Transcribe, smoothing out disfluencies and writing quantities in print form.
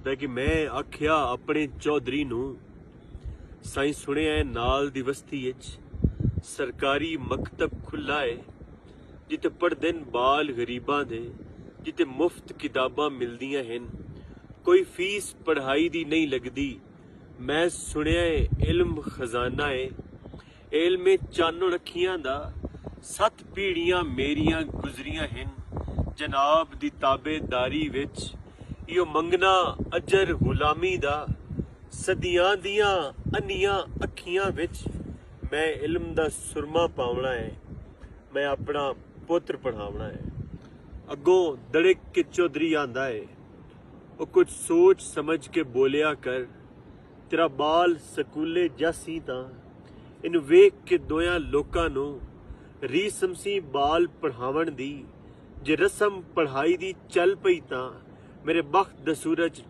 कि मैं आख्या अपने चौधरी नूं साईं सुनिया है नाल दी बस्ती विच सरकारी मकतब खुला है जिते पढ़दे न बाल गरीबां दे, जिते मुफ्त किताबां मिलदियां हन, कोई फीस पढ़ाई दी नहीं लगदी। मैं सुनिया है इल्म खजाना है, इल्मे चानो अखियां दा 7 पीढ़ियां मेरियां गुजरियां हन। जनाब दी ताबेदारी विच यो मंगना अजर गुलामी दा, सदियां दियां अन्नियां अखियां विच मैं इल्म दा सुरमा पावना है, मैं अपना पुत्र पढ़ावना है। अगों दड़िक के चौधरी आंदा है, वो कुछ सोच समझ के बोलिया कर, तेरा बाल सकूले जासी तां इन वेख के दोयां लोकां नूं रीसमसी बाल पढ़ावण दी जे रस्म पढ़ाई दी चल पई तां मेरे बख्त दा सूरज